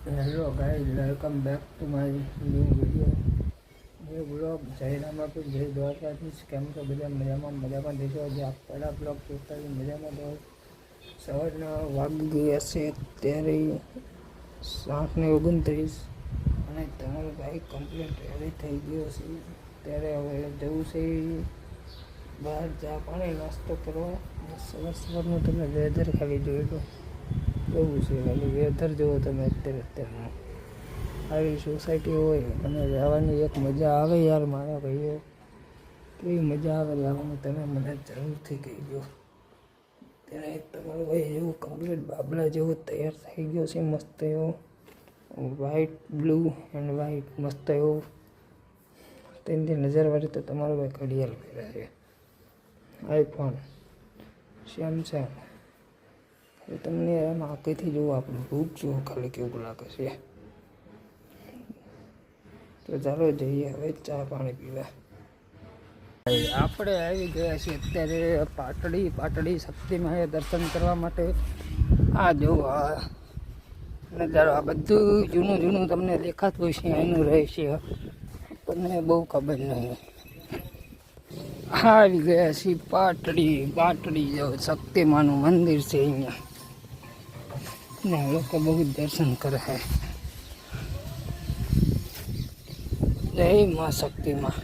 Hello guys, welcome back to my new video new blog. જય રામાપીર, જય દ્વારકાધીશ. કેમ છો બધા? મજામાં દેશો. આજે આપણા બ્લોગ જોતા મજામાં દો. સવારના વાગી ગયા છે અત્યારે 7:29 અને તમારો ભાઈ કમ્પ્લીટ રેડી થઈ ગયો છે. ત્યારે હવે જવું છે બહાર ચા પાણી નાસ્તો કરવા. સવારનું તમે વેધર ખાલી જોઈ લો કેવું છે. ખાલી વેધર જુઓ તમે અત્યારમાં. આવી સોસાયટી હોય અને રહેવાની એક મજા આવે યાર મારા ભાઈઓ. કેવી મજા આવે રહેવાની તમે મને જરૂરથી કહેજો. ત્યારે તમારો ભાઈ જેવું કમ્પ્લીટ બાબલા જેવો તૈયાર થઈ ગયો છે. મસ્ત એવો વ્હાઈટ બ્લુ એન્ડ વ્હાઈટ મસ્ત એવો તેની નજરવાળી તો તમારો ભાઈ ઘડિયાળ પહેર્યા છે. આઈફોન સેમસંગ એ તમને એમાં આંખેથી જુઓ, આપણું રૂપ જુઓ ખાલી કેવું લાગે છે. તો ચાલો જઈએ હવે ચા પાણી પીવા. આપણે આવી ગયા છીએ અત્યારે પાટડી શક્તિમાં દર્શન કરવા માટે. આ જો આ નજારો, આ બધું જૂનું તમને દેખાતું હોય છે. એનું રહે છે આપણને બહુ ખબર નહીં. આવી ગયા છીએ પાટડી જો શક્તિમાનું મંદિર છે અહીંયા ને લોકો બહુ દર્શન કરે છે. જય મા શક્તિમાં.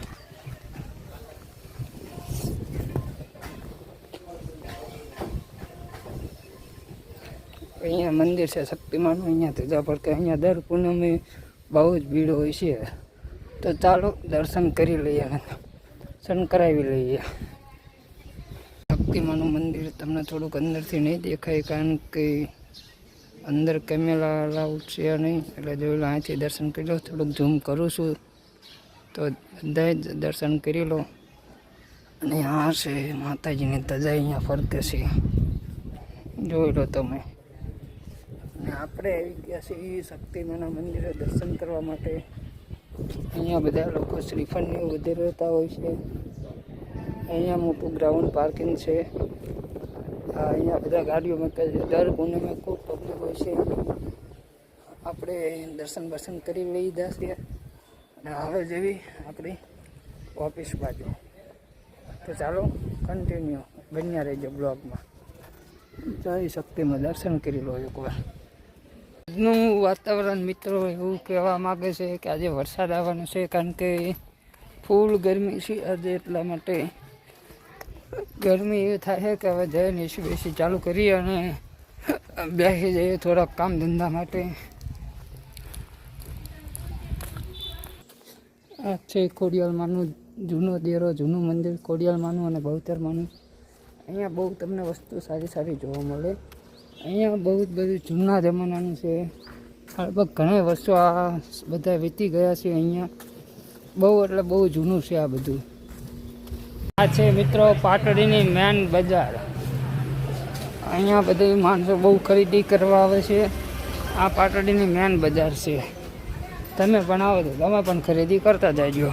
અહીંયા મંદિર છે શક્તિમાનું. અહીંયા ધજા પર કે અહીંયા દર પૂનમે બહુ જ ભીડ હોય છે. તો ચાલો દર્શન કરી લઈએ અને દર્શન કરાવી લઈએ. શક્તિમાનું મંદિર તમને થોડુંક અંદરથી નહીં દેખાય કારણ કે અંદર કેમેરા અલાઉડ છે નહીં, એટલે જોઈ લો અહીંથી દર્શન કરી લો. થોડુંક ઝૂમ કરું છું તો બધા જ દર્શન કરી લો. અને આ છે માતાજીની ધજા અહીંયા ફરકે છે, જોઈ લો તમે. અને આપણે આવી ગયા છીએ શક્તિમાના મંદિરે દર્શન કરવા માટે. અહીંયા બધા લોકો શ્રીફળની વધે રહેતા હોય છે. અહીંયા મોટું ગ્રાઉન્ડ પાર્કિંગ છે. અહીંયા બધા ગાડીઓ મૂકે છે. દર પૂનમે ખૂબ પબ્લિક હોય છે. આપણે દર્શન કરી લીધા છે અને હવે જેવી આપણી ઓફિસ બાજુ. તો ચાલો કન્ટિન્યુ બન્યા રહેજો બ્લોગમાં. જય શક્તિમાં દર્શન કરી લો એકવાર. આજનું વાતાવરણ મિત્રો એવું કહેવા માગે છે કે આજે વરસાદ આવવાનો છે, કારણ કે ફૂલ ગરમી છે આજે. એટલા માટે ગરમી એ થાય કે હવે જઈને એસી ચાલુ કરી અને બેસી જઈએ થોડાક કામ ધંધા માટે. આ છે ખોડિયાલમાંનું જૂનો દેરો, જૂનું મંદિર ખોડિયાલમાંનું અને ભવતરમાંનું. અહીંયા બહુ તમને વસ્તુ સારી જોવા મળે. અહીંયા બહુ જ બધું જૂના જમાનાનું છે. લગભગ ઘણા વર્ષો આ બધા વીતી ગયા છે. અહીંયા બહુ એટલે બહુ જૂનું છે આ બધું. આ છે મિત્રો પાટડીની મેન બજાર. અહીંયા બધી માણસો બહુ ખરીદી કરવા આવે છે. આ પાટડીની મેન બજાર છે. તમે પણ આવો તો તમે પણ ખરીદી કરતા જાજો.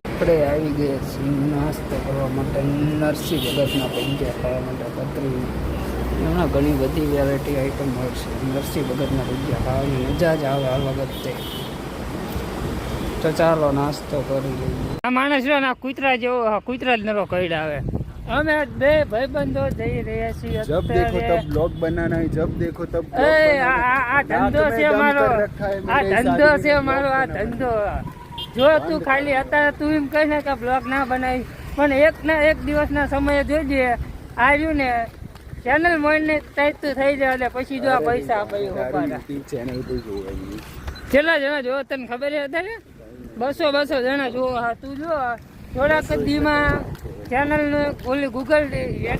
આપણે આવી ગયા છીએ નાસ્તો કરવા માટે. નરસિંહ ભગતના પંજા ખાવા માટે પતરી. એમાં ઘણી બધી વેરાયટી આઈટમ મળશે. નરસિંહ ભગતના પંજા ખાવાની મજા જ આવે આ વખતે. તો ચાલો નાસ્તો કરી લઈએ. આ માણસ ના કૂતરા જેવો કૂતરા જ નરો કઈડ આવે. અમે બે ભાઈબંધો જઈ રહ્યા છીએ. જબ દેખો તબ બ્લોગ બનાના है, जब देखो तब આ ધંધો છે મારો. આ ધંધો છે મારો. આ ધંધો જો તું ખાલી અત્યારે તું એમ કહે ને કે બ્લોગ ના બનાવી, પણ એક દિવસના સમયે જોઈજે આવ્યું ને ચેનલ મોઈને તું થઈ જાય એટલે પછી જો આ પૈસા ચેનલ પર જોવાય. કેટલા જણા જોવો તને ખબર છે અત્યારે? 200 જણા જોવો. હા તું જો થોડાક દીમાં ચેનલને ઓલી ગૂગલ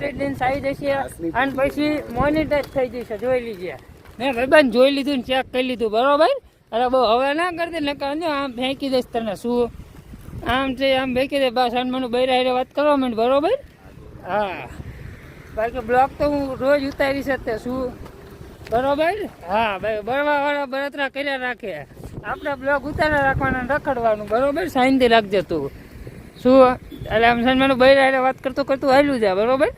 એડેન્સ આવી જશે અને પછી મોનિટાઈઝ થઈ જશે. જોઈ લીજે. મેં ભાઈબંધ જોઈ લીધું ને ચેક કરી લીધું, બરોબર? અરે બહુ હવે ના કરતી ને કહો આમ ફેંકી દઈશ તને. શું આમ છે આમ ફેંકી દે બસ. હનુમાનું બૈરા વાત કરવા માંડ, બરોબર? હા બાકી બ્લોગ તો હું રોજ ઉતારીશ જ. શું બરોબર? હા ભાઈ બળવાવાળા બળતરા કર્યા રાખે. આપણે બ્લોગ ઉતારા રાખવાના, રખડવાનું, બરોબર? શાંતિ રાખજે તું. શું એટલે આમ હનુમાનું બૈરા વાત કરતું હાલ્યું જાય, બરોબર?